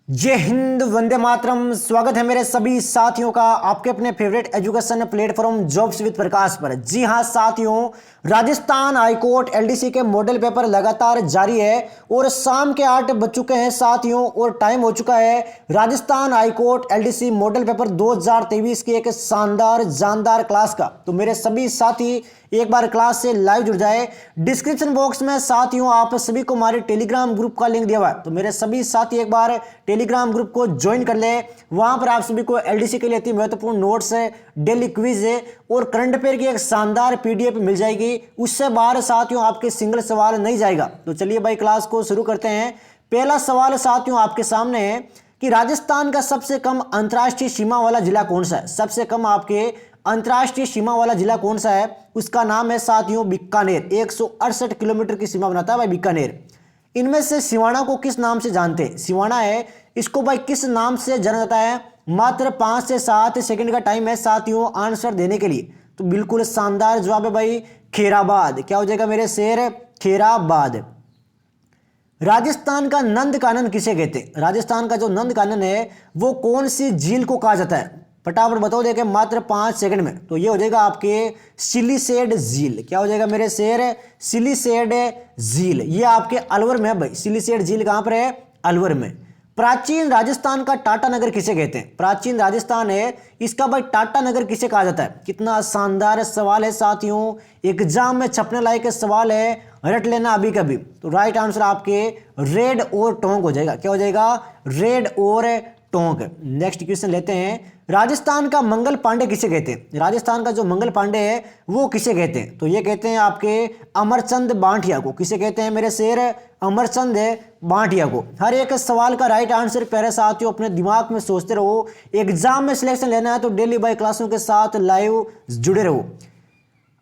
जय हिंद, वंदे मातरम। स्वागत है मेरे सभी साथियों का आपके अपने favourite education platform jobs with Prakash पर। जी हां साथियों, राजस्थान हाईकोर्ट एलडीसी के मॉडल पेपर लगातार जारी है और शाम के 8 बज चुके हैं साथियों और टाइम हो चुका है Rajasthan high court LDC model paper 2023 की एक शानदार जानदार क्लास का। तो मेरे सभी साथी एक बार क्लास से लाइव जुड़ जाए। डिस्क्रिप्शन बॉक्स में साथियों आप सभी को हमारे टेलीग्राम ग्रुप का लिंक दिया हुआ है, तो मेरे सभी साथी एक बार टेलीग्राम ग्रुप को ज्वाइन कर ले। वहां पर आप सभी को एलडीसी के लिए अति महत्वपूर्ण नोट्स है, डेली क्विज है और करंट अफेयर की एक शानदार पीडीएफ मिल जाएगी। उससे बाहर साथियों आपके सिंगल सवाल नहीं जाएगा। तो चलिए भाई क्लास को शुरू करते हैं। पहला सवाल साथियों आपके सामने है कि राजस्थान का सबसे कम अंतर्राष्ट्रीय सीमा वाला जिला कौन सा है। सबसे कम आपके अंतर्राष्ट्रीय सीमा वाला जिला कौन सा है, उसका नाम है साथियों बीकानेर। 168 किलोमीटर की सीमा बनाता है भाई बीकानेर। इनमें से सिवाना को किस नाम से जानते हैं? सिवाना है, इसको भाई किस नाम से जाना जाता है? मात्र 5 से 7 सेकंड का टाइम है साथियों आंसर देने के लिए। तो बिल्कुल शानदार जवाब है भाई खेराबाद। क्या हो जाएगा मेरे शेर? खेराबाद। राजस्थान का नंद कानन किसे कहते हैं? राजस्थान का जो नंद कानन है वो कौन सी झील को कहा जाता है? फटाफट बताओ देखे मात्र 5 सेकंड में। तो ये हो जाएगा आपके सिलीसेड झील। क्या हो जाएगा मेरे शेर? सिलीसेड झील। ये आपके अलवर में है भाई। सिलीसेड झील कहां पर है? अलवर में। प्राचीन राजस्थान का टाटा नगर किसे कहते हैं? प्राचीन राजस्थान है, इसका भाई टाटा नगर किसे कहा जाता है? कितना शानदार सवाल है साथियों, एग्जाम में छपने लायक सवाल है, रट लेना अभी कभी। तो राइट आंसर आपके रेड और टोंक हो जाएगा। क्या हो जाएगा? रेड और टोंक। नेक्स्ट क्वेश्चन लेते हैं। राजस्थान का मंगल पांडे किसे कहते हैं? राजस्थान का जो मंगल पांडे है वो किसे कहते हैं? तो ये कहते हैं आपके अमरचंद बांटिया को। किसे कहते हैं मेरे शेर? अमरचंद बांटिया को। हर एक सवाल का राइट आंसर प्यारे साथियों अपने दिमाग में सोचते रहो। एग्जाम में सिलेक्शन लेना है तो डेली बाय क्लासों के साथ लाइव जुड़े रहो।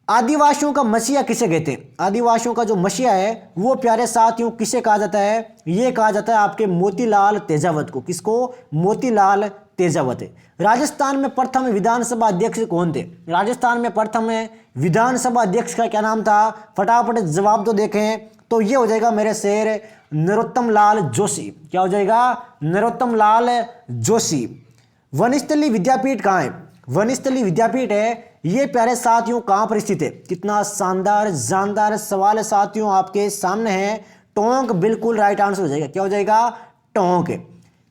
आदिवासियों का मसीहा किसे कहते हैं? आदिवासियों का जो मसीहा है वो प्यारे साथियों किसे कहा जाता है? ये कहा जाता है आपके मोतीलाल तेजावत को। किसको? मोतीलाल तेजावत। राजस्थान में प्रथम विधानसभा अध्यक्ष कौन थे? राजस्थान में प्रथम विधानसभा अध्यक्ष का क्या नाम था? फटाफट जवाब तो देखें। तो ये हो जाएगा मेरे शेर नरोत्तम लाल जोशी। क्या हो जाएगा? नरोत्तम लाल जोशी। वनस्थली विद्यापीठ कहाँ है? वनस्थली विद्यापीठ है, ये प्यारे साथियों कहां पर स्थित है? कितना शानदार जानदार सवाल है साथियों आपके सामने है। टोंक बिल्कुल राइट आंसर हो जाएगा। क्या हो जाएगा? टोंक।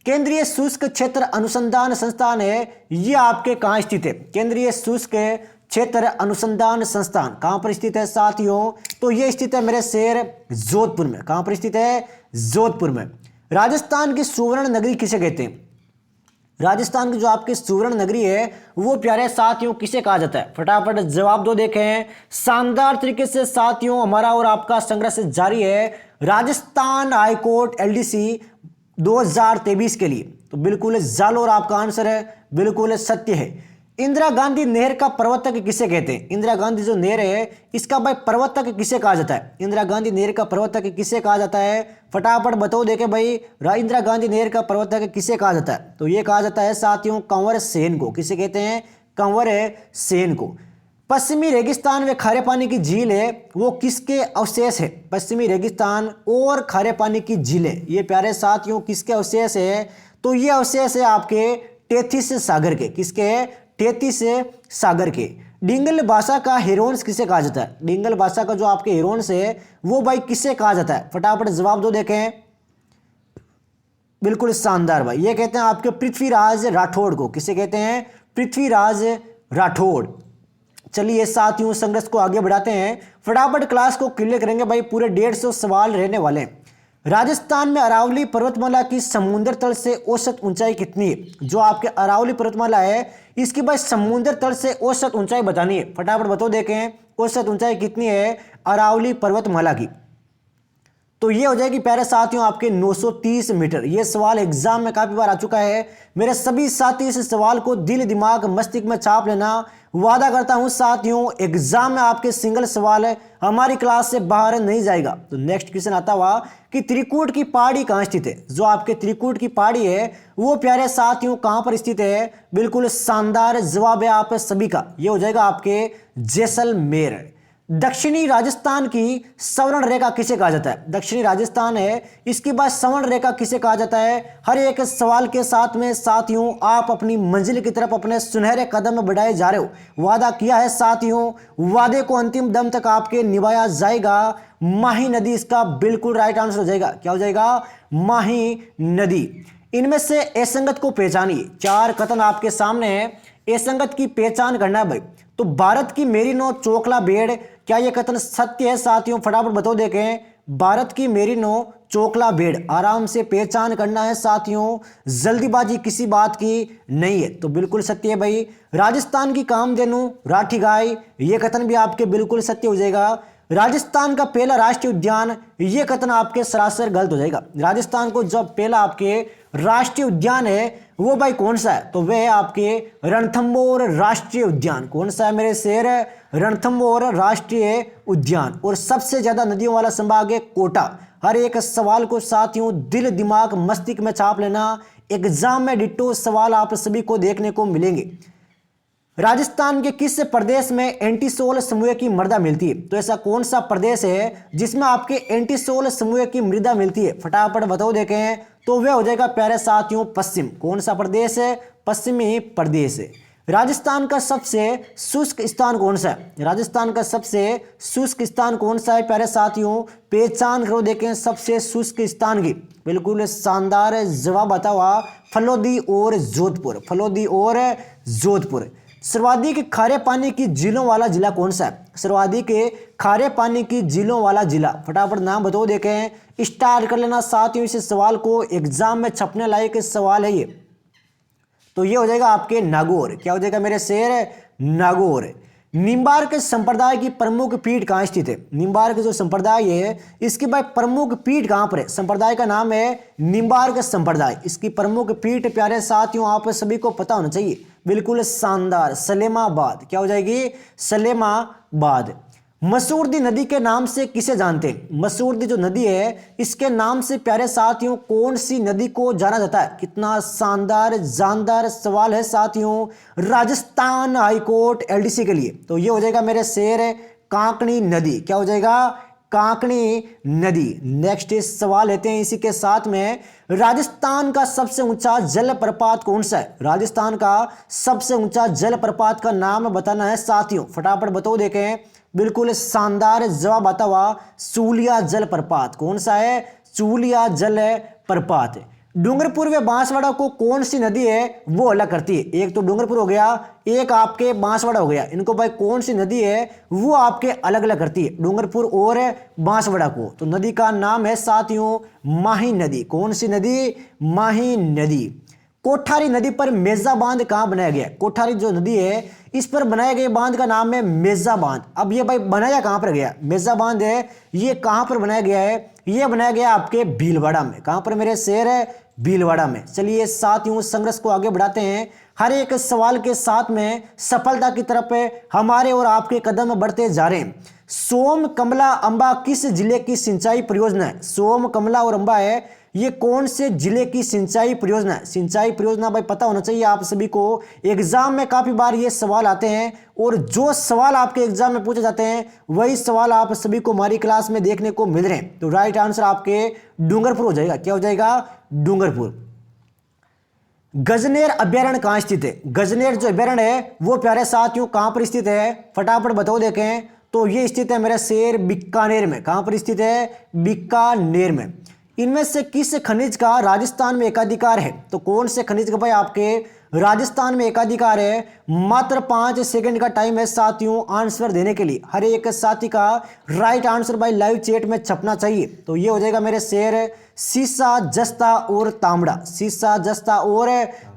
केंद्रीय शुष्क क्षेत्र अनुसंधान संस्थान है, ये आपके कहां स्थित है? केंद्रीय शुष्क क्षेत्र अनुसंधान संस्थान कहां पर स्थित है साथियों? तो ये स्थित है मेरे शेर जोधपुर में। कहां पर स्थित है? जोधपुर में। राजस्थान की सुवर्ण नगरी किसे कहते हैं? राजस्थान की जो आपकी सुवर्ण नगरी है वो प्यारे साथियों किसे कहा जाता है? फटाफट जवाब दो देखें। शानदार तरीके से साथियों हमारा और आपका संघर्ष जारी है राजस्थान हाईकोर्ट एलडीसी 2023 के लिए। तो बिल्कुल जालोर आपका आंसर है, बिल्कुल सत्य है। इंदिरा गांधी नहर का प्रवर्तक किसे कहते हैं? इंदिरा गांधी जो नहर है इसका भाई प्रवर्तक किसे कहा जाता है? इंदिरा गांधी नहर का प्रवर्तक किसे कहा जाता है? फटाफट बताओ देखे भाई इंदिरा गांधी नहर का प्रवर्तक किसे कहा जाता है? तो ये कहा जाता है साथियों कंवर सेन को। किसे कहते हैं? कंवर सेन को। पश्चिमी रेगिस्तान में खारे पानी की झील है वो किसके अवशेष है? पश्चिमी रेगिस्तान और खारे पानी की झीलें ये प्यारे साथियों किसके अवशेष है? तो ये अवशेष है आपके टेथिस सागर के। किसके? टेथिस सागर के। डिंगल भाषा का हेरोन्स किसे कहा जाता है? डिंगल भाषा का जो आपके हेरोन्स है वो भाई किसे कहा जाता है? फटाफट जवाब दो देखें। बिल्कुल शानदार भाई, ये कहते हैं आपके पृथ्वीराज राठौड़ को। किसे कहते हैं? पृथ्वीराज राठौड़। चलिए साथियों संघर्ष को आगे बढ़ाते हैं, फटाफट क्लास को क्लियर करेंगे भाई। पूरे 150 सवाल रहने वाले हैं। राजस्थान में अरावली पर्वतमाला की समुद्र तल से औसत ऊंचाई कितनी है? जो आपके अरावली पर्वतमाला है इसकी भाई समुद्र तल से औसत ऊंचाई बतानी है। फटाफट बताओ देखें औसत ऊंचाई कितनी है अरावली पर्वतमाला की? तो ये हो जाएगी प्यारे साथियों आपके 930 मीटर। ये सवाल एग्जाम में काफी बार आ चुका है। मेरे सभी साथी इस सवाल को दिल दिमाग मस्तिष्क में छाप लेना। वादा करता हूं साथियों एग्जाम में आपके सिंगल सवाल हमारी क्लास से बाहर नहीं जाएगा। तो नेक्स्ट क्वेश्चन आता हुआ कि त्रिकूट की पहाड़ी कहां स्थित है? जो आपके त्रिकूट की पहाड़ी है वो प्यारे साथियों कहां पर स्थित है? बिल्कुल शानदार जवाब है आप सभी का। ये हो जाएगा आपके जैसलमेर। दक्षिणी राजस्थान की सवर्ण रेखा किसे कहा जाता है? दक्षिणी राजस्थान है, इसके बाद सवर्ण रेखा किसे कहा जाता है? हर एक सवाल के साथ में साथियों आप अपनी मंजिल की तरफ अपने सुनहरे कदम बढ़ाए जा रहे हो। वादा किया है साथियों, वादे को अंतिम दम तक आपके निभाया जाएगा। माही नदी इसका बिल्कुल राइट आंसर हो जाएगा। क्या हो जाएगा? माही नदी। इनमें से असंगत को पहचानिए। 4 कथन आपके सामने है, असंगत की पहचान करना है भाई। तो भारत की मेरिनो चोकला भेड़, क्या यह कथन सत्य है साथियों? फटाफट बताओ देखें। भारत की मेरिनो चोकला भेड़, आराम से पहचान करना है साथियों, जल्दीबाजी किसी बात की नहीं है। तो बिल्कुल सत्य है भाई। राजस्थान की कामधेनु राठी गाय, यह कथन भी आपके बिल्कुल सत्य हो जाएगा। राजस्थान का पहला राष्ट्रीय उद्यान, यह कथन आपके सरासर गलत हो जाएगा। राजस्थान को जब पहला आपके राष्ट्रीय उद्यान है वो भाई कौन सा है? तो वह है आपके रणथंबोर राष्ट्रीय उद्यान। कौन सा है मेरे शेर? रणथंबोर राष्ट्रीय उद्यान। और सबसे ज्यादा नदियों वाला संभाग है कोटा। हर एक सवाल को साथियों दिल दिमाग मस्तिष्क में छाप लेना, एग्जाम में डिट्टो सवाल आप सभी को देखने को मिलेंगे। राजस्थान के किस प्रदेश में एंटीसोल समूह की मृदा मिलती है? तो ऐसा कौन सा प्रदेश है जिसमें आपके एंटीसोल समूह की मृदा मिलती है? फटाफट बताओ देखें। तो वह हो जाएगा प्यारे साथियों पश्चिम। कौन सा प्रदेश है? पश्चिमी प्रदेश है। राजस्थान का सबसे शुष्क स्थान कौन सा है? राजस्थान का सबसे शुष्क स्थान कौन सा है प्यारे साथियों? पहचान करो देखें सबसे शुष्क स्थान की। बिल्कुल शानदार जवाब आता हुआ फलोदी और जोधपुर। फलोदी और जोधपुर। सर्वाधिक खारे पानी की झीलों वाला जिला कौन सा है? सर्वाधिक खारे पानी की झीलों वाला जिला, फटाफट नाम बताओ देखें। स्टार्ट कर लेना साथियों इस सवाल को, एग्जाम में छपने लायक सवाल है ये। तो ये हो जाएगा आपके नागौर। क्या हो जाएगा मेरे शेर? नागौर। निम्बार्क संप्रदाय की प्रमुख पीठ कहाँ स्थित है? निम्बार्क जो संप्रदाय है इसकी भाई प्रमुख पीठ कहाँ पर है? संप्रदाय का नाम है निम्बार्क संप्रदाय। इसकी प्रमुख पीठ प्यारे साथियों आप सभी को पता होना चाहिए। बिल्कुल शानदार, सलेमाबाद। क्या हो जाएगी? सलेमाबाद। मसूरदी नदी के नाम से किसे जानते हैं? मसूरदी जो नदी है इसके नाम से प्यारे साथियों कौन सी नदी को जाना जाता है? कितना शानदार जानदार सवाल है साथियों, राजस्थान हाईकोर्ट एलडीसी के लिए। तो ये हो जाएगा मेरे शेर कांकणी नदी। क्या हो जाएगा? कांकणी नदी। नेक्स्ट सवाल लेते हैं इसी के साथ में। राजस्थान का सबसे ऊंचा जलप्रपात कौन सा है? राजस्थान का सबसे ऊंचा जलप्रपात का नाम बताना है साथियों, फटाफट बताओ देखें। बिल्कुल शानदार जवाब आता हुआ चूलिया जलप्रपात। कौन सा है? चूलिया जलप्रपात। डूंगरपुर व बांसवाड़ा को कौन सी नदी है वो अलग करती है? एक तो डूंगरपुर हो गया, एक आपके बांसवाड़ा हो गया। इनको भाई कौन सी नदी है वो आपके अलग अलग करती है, डूंगरपुर और बांसवाड़ा को? तो नदी का नाम है साथियों माही नदी। कौन सी नदी? माही नदी। कोठारी नदी पर मेजा बांध कहाँ बनाया गया? कोठारी जो नदी है इस पर बनाए गए बांध का नाम है मेजा बांध। अब ये भाई बनाया कहाँ पर गया? मेजा बांध है ये कहाँ पर बनाया गया है? ये बनाया गया आपके भीलवाड़ा में। कहाँ पर मेरे शेर है? भीलवाड़ा में। चलिए साथियों संघर्ष को आगे बढ़ाते हैं। हर एक सवाल के साथ में सफलता की तरफ हमारे और आपके कदम बढ़ते जा रहे हैं। सोम कमला अंबा किस जिले की सिंचाई परियोजना है? सोम कमला और अंबा है ये कौन से जिले की सिंचाई परियोजना है? सिंचाई परियोजना भाई पता होना चाहिए आप सभी को। एग्जाम में काफी बार ये सवाल आते हैं और जो सवाल आपके एग्जाम में पूछे जाते हैं वही सवाल आप सभी को हमारी क्लास में देखने को मिल रहे हैं। तो राइट आंसर आपके डूंगरपुर हो जाएगा। क्या हो जाएगा? डूंगरपुर। गजनेर अभ्यारण्य कहाँ स्थित है? गजनेर जो अभ्यारण्य है वो प्यारे साथियों कहाँ पर स्थित है? फटाफट बताओ देखें। तो ये स्थित है मेरा शेर बीकानेर में। कहाँ पर स्थित है? बीकानेर में। इनमें से किस खनिज का राजस्थान में एकाधिकार है? तो कौन से खनिज का भाई आपके राजस्थान में एकाधिकार है? मात्र 5 सेकंड का टाइम है साथियों आंसर देने के लिए। हर एक साथी का राइट आंसर भाई लाइव चैट में छपना चाहिए। तो ये हो जाएगा मेरे शेर सीसा जस्ता और तांबड़ा। सीसा जस्ता और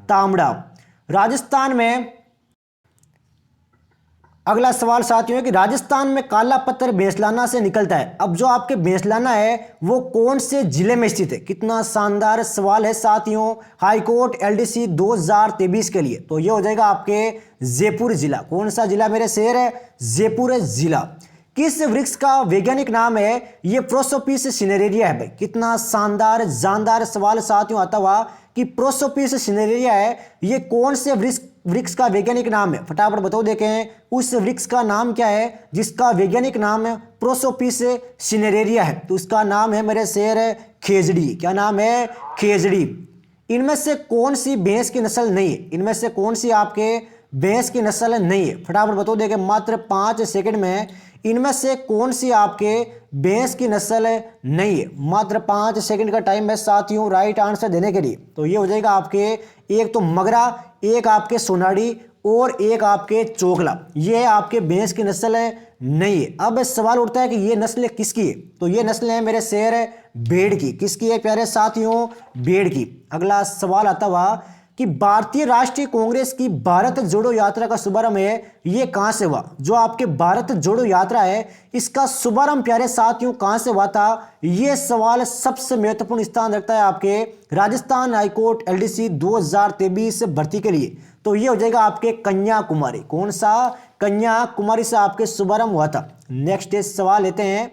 तांबड़ा। राजस्थान में अगला सवाल साथियों है कि राजस्थान में काला पत्थर भैंसलाना से निकलता है। अब जो आपके भैंसलाना है वो कौन से जिले में स्थित है? कितना शानदार सवाल है साथियों हाईकोर्ट एलडीसी 2023 के लिए। तो ये हो जाएगा आपके जयपुर जिला। कौन सा जिला मेरे शेर है? जयपुर जिला। किस वृक्ष का वैज्ञानिक नाम है? ये प्रोसोपिस सिनेरेरिया है भाई। कितना शानदार जानदार सवाल साथियों आता हुआ कि प्रोसोपिस सिनेरेरिया है ये कौन से वृक्ष वृक्ष का वैज्ञानिक नाम है? फटाफट बताओ देखें, उस वृक्ष का नाम क्या है जिसका वैज्ञानिक नाम है प्रोसोपिस सिनेरेरिया है? तो उसका नाम है मेरे शेर खेजड़ी। क्या नाम है? खेजड़ी। इनमें से कौन सी भैंस की नस्ल नहीं है? इनमें से कौन सी आपके भैंस की नस्ल नहीं है? फटाफट बताओ देखें, मात्र 5 सेकंड में। इनमें से कौन सी आपके भैंस की नस्ल नहीं है? मात्र 5 सेकंड का टाइम है साथियों राइट आंसर देने के लिए। तो ये हो जाएगा आपके, एक तो मगरा, एक आपके सोनाड़ी और एक आपके चोकला। ये आपके भैंस की नस्ल नहीं है। अब सवाल उठता है कि ये नस्ल किसकी है? तो ये नस्ल है मेरे शेर भेड़ की। किसकी है प्यारे साथियों? भेड़ की। अगला सवाल आता हुआ कि भारतीय राष्ट्रीय कांग्रेस की भारत जोड़ो यात्रा का शुभारंभ है, ये कहां से हुआ? जो आपके भारत जोड़ो यात्रा है, इसका शुभारंभ प्यारे साथियों कहां से हुआ था? ये सवाल सबसे महत्वपूर्ण स्थान रखता है आपके राजस्थान हाईकोर्ट एलडीसी 2023 भर्ती के लिए। तो ये हो जाएगा आपके कन्याकुमारी। कौन सा? कन्याकुमारी से आपके शुभारंभ हुआ था। नेक्स्ट सवाल लेते हैं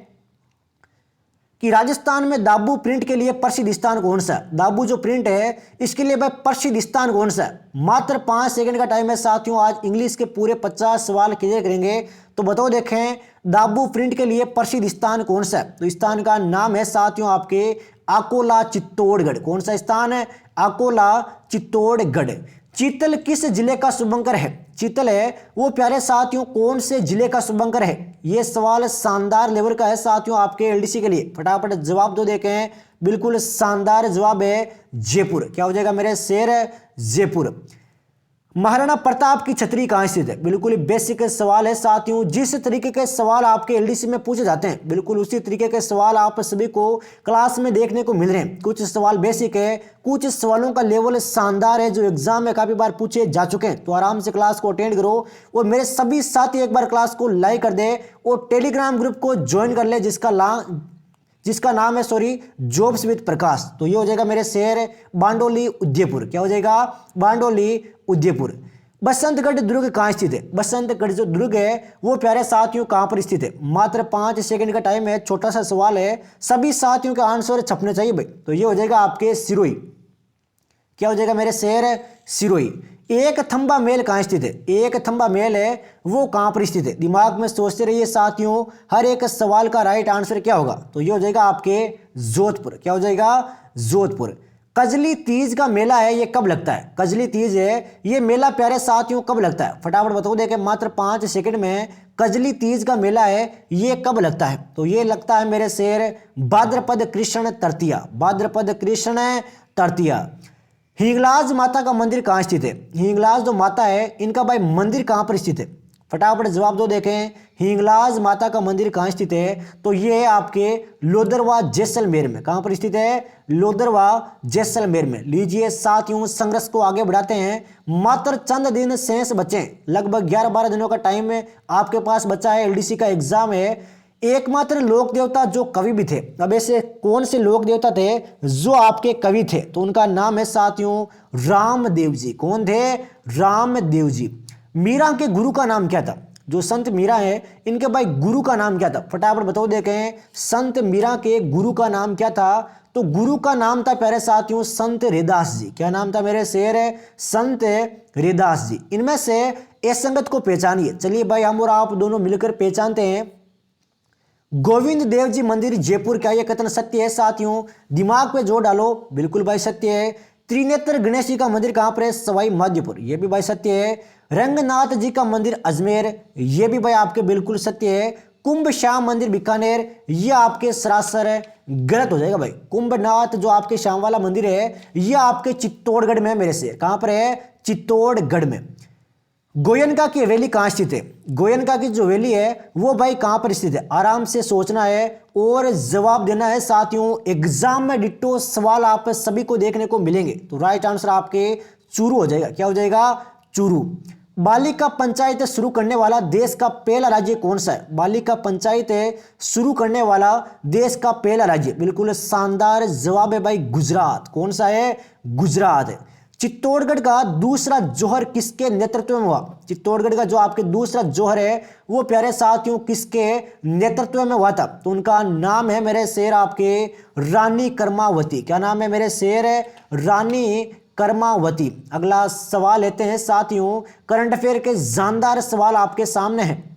कि राजस्थान में दाबू प्रिंट के लिए प्रसिद्ध स्थान कौन सा है? दाबू जो प्रिंट है इसके लिए भाई प्रसिद्ध स्थान कौन सा है? मात्र 5 सेकंड का टाइम है साथियों। आज इंग्लिश के पूरे 50 सवाल क्लियर करेंगे। तो बताओ देखें, दाबू प्रिंट के लिए प्रसिद्ध स्थान कौन सा है? तो स्थान का नाम है साथियों आपके अकोला चित्तौड़गढ़। कौन सा स्थान है? अकोला चित्तौड़गढ़। चीतल किस जिले का शुभंकर है? चीतल है वो प्यारे साथियों कौन से जिले का शुभंकर है? ये सवाल शानदार लेवल का है साथियों आपके एलडीसी के लिए। फटाफट जवाब दो देखें। बिल्कुल शानदार जवाब है जयपुर। क्या हो जाएगा मेरे शेर? जयपुर। महाराणा प्रताप की छतरी कहां स्थित है? बिल्कुल बेसिक सवाल है साथियों। जिस तरीके के सवाल आपके एलडीसी में पूछे जाते हैं बिल्कुल उसी तरीके के सवाल आप सभी को क्लास में देखने को मिल रहे हैं। कुछ सवाल बेसिक है, कुछ सवालों का लेवल शानदार है जो एग्जाम में काफी बार पूछे जा चुके हैं। तो आराम से क्लास को अटेंड करो और मेरे सभी साथी एक बार क्लास को लाइक कर दे और टेलीग्राम ग्रुप को ज्वाइन कर ले जिसका नाम है जॉब्स विद प्रकाश। तो ये हो जाएगा मेरे शहर बांडोली उदयपुर। क्या हो जाएगा? बांडोली उदयपुर। बसंतगढ़ दुर्ग कहाँ स्थित है? बसंतगढ़ जो दुर्ग है वो प्यारे साथियों कहाँ पर स्थित है? मात्र 5 सेकंड का टाइम है। छोटा सा सवाल है, सभी साथियों के आंसर छपने चाहिए भाई। तो ये हो जाएगा आपके सिरोही। क्या हो जाएगा मेरे शहर? सिरोही। एक थंबा मेल कहाँ स्थित है? एक थंबा मेल है वो कहाँ पर स्थित है? दिमाग में सोचते रहिए साथियों, हर एक सवाल का राइट आंसर क्या होगा? तो ये हो जाएगा आपके जोधपुर। क्या हो जाएगा? जोधपुर। कजली तीज का मेला है ये कब लगता है? कजली तीज है ये मेला प्यारे साथियों कब लगता है? फटाफट बताओ देखें, मात्र 5 सेकंड में। कजली तीज का मेला है ये कब लगता है? तो ये लगता है मेरे शेर भाद्रपद कृष्ण तृतीया। भाद्रपद कृष्ण तृतीया। हिंगलाज माता का मंदिर कहाँ स्थित है? हिंगलाज जो माता है इनका भाई मंदिर कहाँ पर स्थित है? फटाफट जवाब दो देखें, हिंगलाज माता का मंदिर कहाँ स्थित है? तो ये है आपके लोदरवा जैसलमेर में। कहाँ पर स्थित है? लोदरवा जैसलमेर में। लीजिए साथियों, संघर्ष को आगे बढ़ाते हैं। मात्र चंद दिन शेष बचे, लगभग 11-12 दिनों का टाइम है आपके पास बचा है। एलडीसी का एग्जाम है। एकमात्र लोक देवता जो कवि भी थे, अब ऐसे कौन से लोक देवता थे जो आपके कवि थे? तो उनका नाम है साथियों रामदेव जी। कौन थे? रामदेव जी। मीरा के गुरु का नाम क्या था? जो संत मीरा है इनके भाई गुरु का नाम क्या था? फटाफट बताओ देखें, संत मीरा के गुरु का नाम क्या था? तो गुरु का नाम था प्यारे साथियों संत रैदास जी। क्या नाम था मेरे शेर? संत रैदास जी। इनमें से इस संगत को पहचानिए। चलिए भाई हम और आप दोनों मिलकर पहचानते हैं। गोविंद देव जी मंदिर जयपुर, क्या यह कथन सत्य है साथियों? दिमाग पे जोर डालो। बिल्कुल भाई सत्य है। त्रिनेत्र गणेश जी का मंदिर कहां पर है? सवाई माधोपुर। यह भी भाई सत्य है। रंगनाथ जी का मंदिर अजमेर, यह भी भाई आपके बिल्कुल सत्य है। कुंभ श्याम मंदिर बीकानेर, यह आपके सरासर गलत हो जाएगा भाई। कुंभनाथ जो आपके श्याम वाला मंदिर है यह आपके चित्तौड़गढ़ में है मेरे से। कहां पर है? चित्तौड़गढ़ में। गोयनका की हवेली कहाँ स्थित है? गोयनका की जो हवेली है वो भाई कहाँ पर स्थित है? आराम से सोचना है और जवाब देना है साथियों। एग्जाम में डिट्टो सवाल आप सभी को देखने को मिलेंगे। तो राइट आंसर आपके चूरू हो जाएगा। क्या हो जाएगा? चूरू। बालिका पंचायत शुरू करने वाला देश का पहला राज्य कौन सा है? बालिका पंचायत शुरू करने वाला देश का पहला राज्य, बिल्कुल शानदार जवाब है भाई गुजरात। कौन सा है? गुजरात। चित्तौड़गढ़ का दूसरा जौहर किसके नेतृत्व में हुआ? चित्तौड़गढ़ का जो आपके दूसरा जौहर है वो प्यारे साथियों किसके नेतृत्व में हुआ था? तो उनका नाम है मेरे शेर आपके रानी कर्मावती। क्या नाम है मेरे शेर? रानी कर्मावती। अगला सवाल लेते हैं साथियों, करंट अफेयर के जानदार सवाल आपके सामने हैं।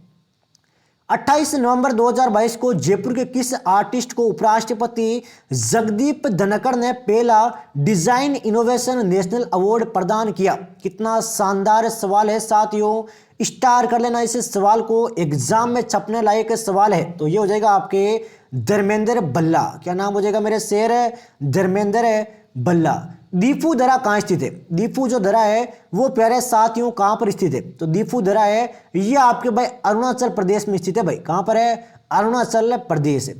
28 नवंबर 2022 को जयपुर के किस आर्टिस्ट को उपराष्ट्रपति जगदीप धनखड़ ने पहला डिजाइन इनोवेशन नेशनल अवार्ड प्रदान किया? कितना शानदार सवाल है साथियों, स्टार कर लेना इस सवाल को, एग्जाम में छपने लायक सवाल है। तो ये हो जाएगा आपके धर्मेंद्र भल्ला। क्या नाम हो जाएगा मेरे शेर? धर्मेंद्र भल्ला। दीफू दरा कहाँ स्थित है? दीफू जो दरा है वो प्यारे साथियों कहाँ पर स्थित है? तो दीफू दरा है ये आपके भाई अरुणाचल प्रदेश में स्थित है। भाई कहाँ पर है? अरुणाचल प्रदेश।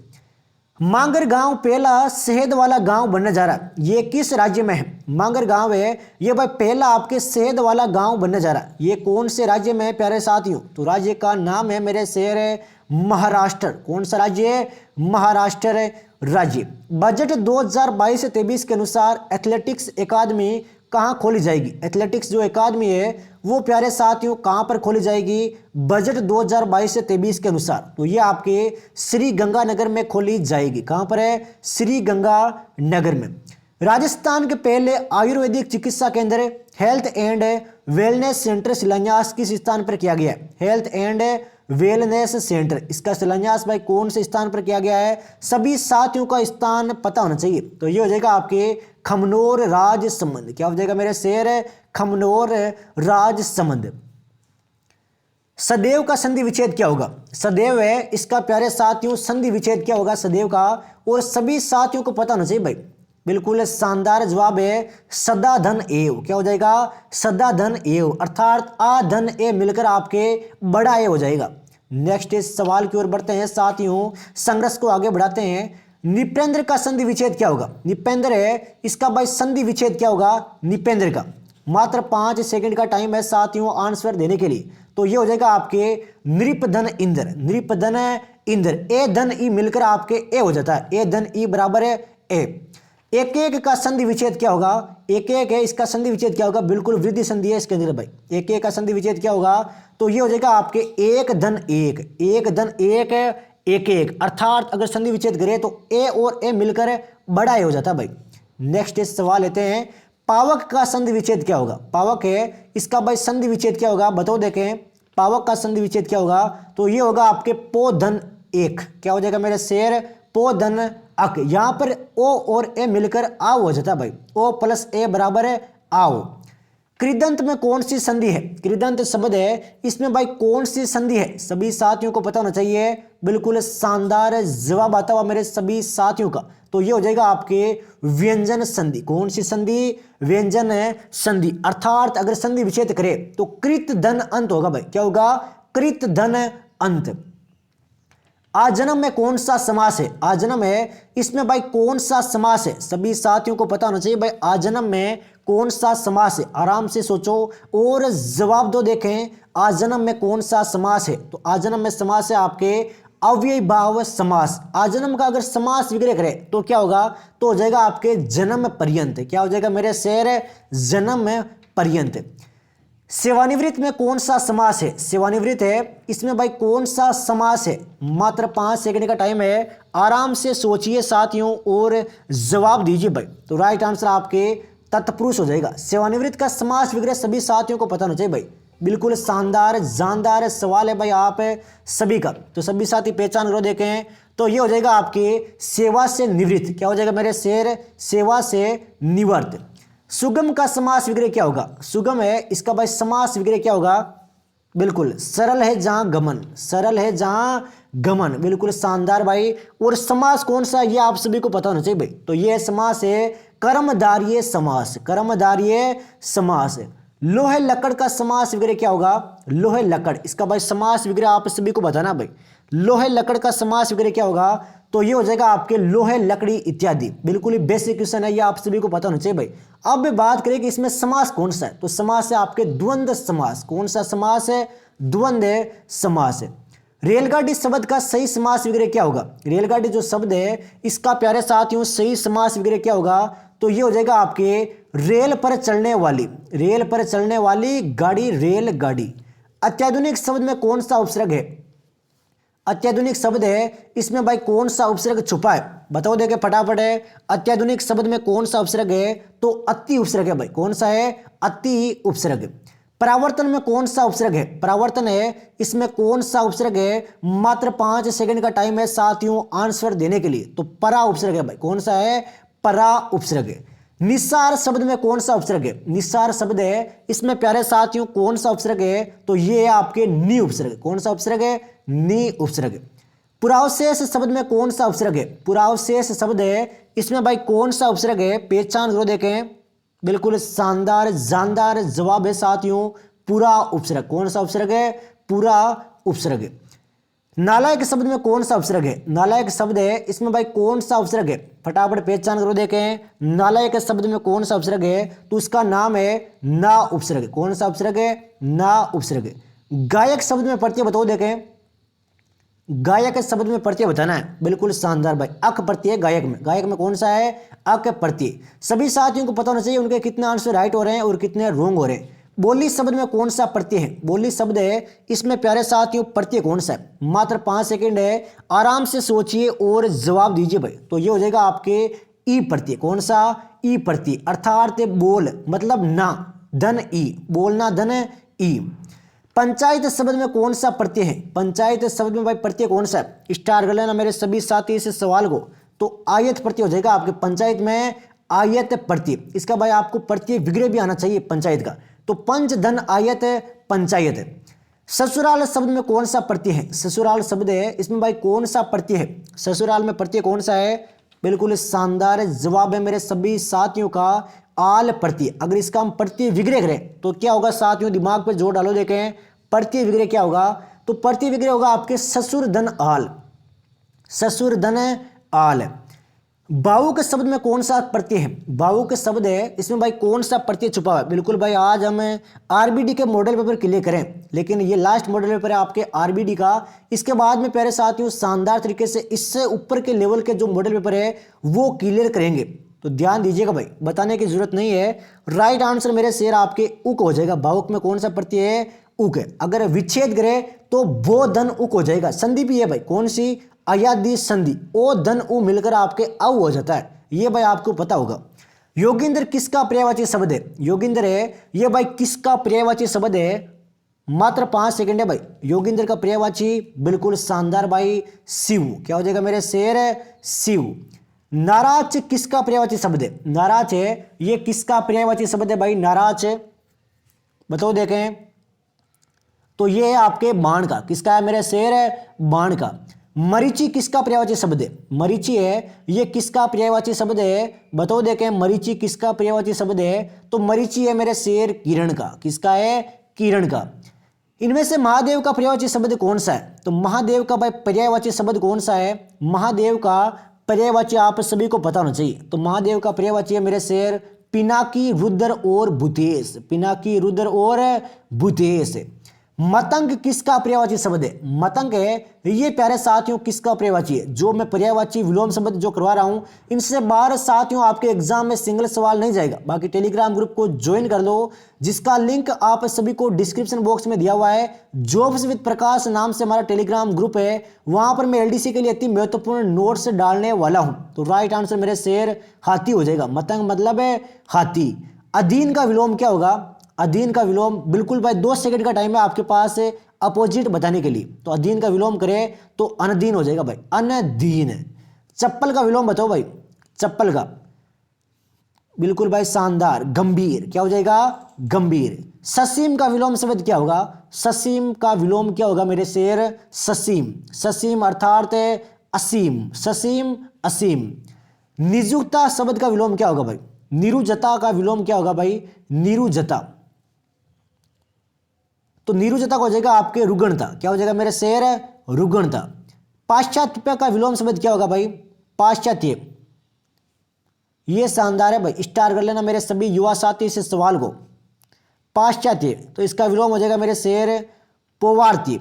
मांगर गांव पहला शहद वाला गांव बनने जा रहा है, ये किस राज्य में है? मांगर गांव है ये भाई पहला आपके शहद वाला गांव बनने जा रहा है, ये कौन से राज्य में है प्यारे साथियों? तो राज्य का नाम है मेरे शेर महाराष्ट्र। कौन सा राज्य है? महाराष्ट्र राज्य। बजट 2022-23 के अनुसार एथलेटिक्स एकेडमी कहाँ खोली जाएगी? एथलेटिक्स जो एकेडमी है वो प्यारे साथियों कहाँ पर खोली जाएगी बजट 2022-23 के अनुसार? तो ये आपके श्री गंगानगर में खोली जाएगी। कहाँ पर है? श्री गंगानगर में। राजस्थान के पहले आयुर्वेदिक चिकित्सा केंद्र हेल्थ एंड वेलनेस सेंटर शिलान्यास किस स्थान पर किया गया है? हेल्थ एंड वेलनेस सेंटर, इसका शिलान्यास भाई कौन से स्थान पर किया गया है? सभी साथियों का स्थान पता होना चाहिए। तो ये हो जाएगा आपके खमनोर राजसमंद। क्या हो जाएगा मेरे शेर? खमनोर राजसमंद। सदैव का संधि विच्छेद क्या होगा? सदैव है इसका प्यारे साथियों संधि विच्छेद क्या होगा सदैव का? और सभी साथियों को पता होना चाहिए भाई। बिल्कुल शानदार जवाब है सदा धन एव। क्या हो जाएगा? सदा धन एव, अर्थात आ धन ए मिलकर आपके बड़ा ए हो जाएगा। नेक्स्ट इस सवाल की ओर बढ़ते हैं साथियों, संघर्ष को आगे बढ़ाते हैं। निपेंद्र का संधि विच्छेद क्या होगा? निपेंद्र है इसका भाई संधि विच्छेद क्या होगा? निपेंद्र का। मात्र 5 सेकंड का टाइम है साथियों आंसर देने के लिए। तो ये हो जाएगा आपके नृपधन इंद्र। नृपधन इंद्र, ए धन ई मिलकर आपके ए हो जाता है, ए धन ई बराबर है ए। एक एक का संधि विच्छेद क्या होगा? एक एक है इसका संधि विच्छेद क्या होगा? बिल्कुल वृद्धि संधि है इसके अंदर भाई। एक एक का संधि विच्छेद क्या होगा? तो ये हो जाएगा आपके एक धन एक, एक धन एक एक एक, अर्थात अगर संधि विच्छेद करें तो ए और ए मिलकर बड़ा ए हो जाता है भाई। नेक्स्ट इस सवाल लेते हैं, पावक का संधि विच्छेद क्या होगा? पावक है इसका भाई संधि विच्छेद क्या होगा? बताओ देखें, पावक का संधि विच्छेद क्या होगा? तो ये होगा आपके पो धन एक। क्या हो जाएगा मेरे शेर? पो धन अक। यहां पर ओ और ए मिलकर आओ हो जाता भाई, ओ प्लस ए बराबर है आओ। कृदंत में कौन सी संधि है? कृदंत शब्द है इसमें भाई कौन सी संधि है? सभी साथियों को पता होना चाहिए। बिल्कुल शानदार जवाब आता हुआ मेरे सभी साथियों का। तो ये हो जाएगा आपके व्यंजन संधि। कौन सी संधि? व्यंजन संधि, अर्थात अगर संधि विच्छेद करे तो कृत धन अंत होगा भाई। क्या होगा? कृत धन अंत। आजन्म में कौन सा समास है? आजन्म है इसमें भाई कौन सा समास है? सभी साथियों को पता होना चाहिए भाई आजन्म में कौन सा समास है। आराम से सोचो और जवाब दो। देखें आजन्म में कौन सा समास है? तो आजन्म में समास है आपके अव्ययी भाव समास। आजन्म का अगर समास विग्रह करे तो क्या होगा? तो हो जाएगा आपके जन्म पर्यंत। क्या हो जाएगा मेरे शेर? जन्म पर्यंत। सेवानिवृत्त में कौन सा समास है? सेवानिवृत्त है इसमें भाई कौन सा समास है? मात्र 5 सेकंड का टाइम है, आराम से सोचिए साथियों और जवाब दीजिए भाई। तो राइट आंसर आपके तत्पुरुष हो जाएगा। सेवानिवृत्त का समास विग्रह सभी साथियों को पता होना चाहिए भाई। बिल्कुल शानदार जानदार सवाल है भाई आप सभी का। तो सभी साथी पहचान करो। देखें तो ये हो जाएगा आपके सेवा से निवृत्त। क्या हो जाएगा मेरे शेर? सेवा से निवृत्त। सुगम का समास विग्रह क्या होगा? सुगम है इसका भाई समास विग्रह क्या होगा? बिल्कुल सरल है जहां गमन, सरल है जहां गमन। बिल्कुल शानदार भाई। और समास कौन सा ये आप सभी को पता होना चाहिए भाई। तो ये समास है कर्मधारय समास। कर्मधारय समास। लोहे लकड़ का समास विग्रह क्या होगा? लोहे लकड़, इसका भाई समास विग्रह आप सभी को बताना भाई। लोहे लकड़ का समास विग्रह क्या होगा? तो ये हो जाएगा आपके लोहे लकड़ी इत्यादि। बिल्कुल ही बेसिक क्वेश्चन है, ये आप सभी को पता होना चाहिए भाई। अब बात करें कि इसमें समास कौन सा है? तो समास है आपके द्वंद्व समास। कौन सा समास है? द्वंद्व समास है। रेलगाड़ी शब्द का सही समास विग्रह क्या होगा? रेलगाड़ी जो शब्द है इसका प्यारे साथियों सही समास विग्रह क्या होगा? तो ये हो जाएगा आपके रेल पर चलने वाली, रेल पर चलने वाली गाड़ी, रेलगाड़ी। अत्याधुनिक शब्द में कौन सा उपसर्ग है? अत्याधुनिक शब्द है, इसमें भाई कौन सा उपसर्ग छुपा है, बताओ देखे फटाफट है। अत्याधुनिक शब्द में कौन सा उपसर्ग है, तो अति उपसर्ग है भाई। कौन सा है, अति उपसर्ग। परावर्तन में कौन सा उपसर्ग है, परावर्तन है, इसमें कौन सा उपसर्ग है। मात्र 5 सेकंड का टाइम है साथियों आंसर देने के लिए, तो परा उपसर्ग है भाई। कौन सा है, परा उपसर्ग है। निस्सार शब्द में कौन सा उपसर्ग है, निस्सार शब्द है, इसमें प्यारे साथियों कौन सा उपसर्ग है, तो ये है आपके नि उपसर्ग। कौन सा उपसर्ग है, नि उपसर्ग। पुरावशेष शब्द में कौन सा उपसर्ग है, पुरावशेष शब्द है, इसमें भाई कौन सा उपसर्ग है, पहचान करो देखें। बिल्कुल शानदार जानदार जवाब है साथियों, पूरा उपसर्ग। कौन सा उपसर्ग है, पूरा उपसर्ग। नालायक शब्द में कौन सा उपसर्ग है, नालायक शब्द है, इसमें भाई कौन सा उपसर्ग है, फटाफट पहचान करो देखें। नालायक शब्द में कौन सा उपसर्ग है, तो उसका नाम है ना उपसर्ग। कौन सा उपसर्ग है, ना उपसर्ग। गायक शब्द में प्रत्यय बताओ देखें, गायक शब्द में प्रत्यय बताना है। बिल्कुल शानदार भाई, अक प्रत्यय गायक में, गायक में कौन सा है, अक प्रत्यय। सभी साथियों को पता होना चाहिए उनके कितने आंसर राइट हो रहे हैं और कितने रॉन्ग हो रहे हैं। बोली शब्द में कौन सा प्रत्यय है, बोली शब्द है, इसमें प्यारे साथियों प्रत्यय कौन सा है। मात्र 5 सेकंड है, आराम से सोचिए और जवाब दीजिए भाई। तो ये हो जाएगा आपके ई प्रत्यय। कौन सा, ई प्रत्यय, अर्थात बोल मतलब ना, धन ई, बोलना धन ई। पंचायत शब्द में कौन सा प्रत्यय है, पंचायत शब्द में भाई प्रत्यय कौन सा है, स्टार कर लेना मेरे सभी साथी इस सवाल को। तो आयत प्रत्यय हो जाएगा आपके पंचायत में, आयत प्रत्यय। इसका भाई आपको प्रत्यय विग्रह भी आना चाहिए पंचायत का, तो पंच धन आयत पंचायत। ससुराल शब्द में कौन सा प्रत्यय है, ससुराल शब्द है, इसमें भाई कौन सा प्रत्यय है, ससुराल में प्रत्यय कौन सा है। बिल्कुल शानदार जवाब है मेरे सभी साथियों का, आल प्रत्यय। अगर इसका हम प्रत्यय विग्रह करें तो क्या होगा साथियों, दिमाग पे जोर डालो देखें, प्रत्यय विग्रह क्या होगा, तो प्रत्यय विग्रह होगा आपके ससुर धन आल, ससुर धन आल। भावुक शब्द में कौन सा प्रत्यय है, भावुक शब्द है, इसमें भाई कौन सा प्रत्यय छुपा है। बिल्कुल भाई आज हम आरबीडी के मॉडल पेपर क्लियर करें, लेकिन ये लास्ट मॉडल पेपर है आपके आरबीडी का। इसके बाद में प्यारे साथियों शानदार तरीके से इससे ऊपर के लेवल के जो मॉडल पेपर है वो क्लियर करेंगे, तो ध्यान दीजिएगा भाई, बताने की जरूरत नहीं है। राइट आंसर मेरे शेर आपके उक हो जाएगा। भावुक में कौन सा प्रत्यय है, उक है। अगर विच्छेद करे तो वो धन उक हो जाएगा। संधि भी है भाई, कौन सी, अयादी संधि, ओ धन उ मिलकर आपके औ हो जाता है, ये भाई आपको पता होगा। योगिंद्र किसका पर्यायवाची शब्द है, योगिंद्र है, ये भाई किसका पर्यायवाची शब्द है। मात्र 5 सेकंड है भाई, योगिंद्र का पर्यायवाची, बिल्कुल शानदार भाई, शिव। क्या हो जाएगा मेरे शेर, शिव। नाराज किसका पर्यायवाची शब्द है, नाराज है, ये किसका पर्यायवाची शब्द है भाई, नाराज, बताओ देखें। तो ये है आपके बाण का, किसका है मेरे शेर, बाण का। मरीचि किसका पर्यायवाची शब्द है, मरीचि है, ये किसका पर्यायवाची शब्द है, बताओ देखें। मरीचि किसका पर्यायवाची शब्द है, तो मरीचि है मेरे शेर किरण का, किसका है, किरण का। इनमें से महादेव का पर्यायवाची शब्द कौन सा है, तो महादेव का भाई पर्यायवाची शब्द कौन सा है। महादेव का पर्यायवाची आप सभी को पता होना चाहिए, तो महादेव का पर्यायवाची है मेरे शेर पिनाकी, रुद्र और भूतेश, पिनाकी, रुद्र और भूतेश। मतंग किसका पर्यायवाची शब्द है, मतंग है, ये प्यारे साथियों किसका पर्यायवाची है। जो मैं पर्यायवाची विलोम शब्द जो करवा रहा हूं, इनसे बाहर साथियों आपके एग्जाम में सिंगल सवाल नहीं जाएगा। बाकी टेलीग्राम ग्रुप को ज्वाइन कर लो, जिसका लिंक आप सभी को डिस्क्रिप्शन बॉक्स में दिया हुआ है। जॉब्स विद प्रकाश नाम से हमारा टेलीग्राम ग्रुप है, वहां पर मैं एलडीसी के लिए अति महत्वपूर्ण नोट्स डालने वाला हूं। तो राइट आंसर मेरे शेर हाथी हो जाएगा, मतंग मतलब है हाथी। अधीन का विलोम क्या होगा, अधीन का विलोम, बिल्कुल भाई 2 सेकंड का टाइम है आपके पास अपोजिट बताने के लिए। तो अधीन का विलोम करें तो अनदीन हो जाएगा भाई, अनदीन। चप्पल का विलोम बताओ भाई, चप्पल का, बिल्कुल भाई शानदार, गंभीर। क्या हो जाएगा, गंभीर। ससीम का विलोम शब्द क्या होगा, ससीम का विलोम क्या होगा मेरे शेर, ससीम, ससीम अर्थात असीम, ससीम असीम। निजुक्ता शब्द का विलोम क्या होगा भाई, निरुजता का विलोम क्या होगा भाई, निरुजता। तो निरुजता को हो जाएगा आपके रुगणता। क्या हो जाएगा मेरे शेर, रुगणता। पाश्चात्य का विलोम शब्द क्या होगा भाई, पाश्चात्य। ये शानदार है भाई, स्टार कर लेना मेरे सभी युवा साथी इस सवाल को। पाश्चात्य, तो इसका विलोम हो जाएगा मेरे शेर पौवार्त्य।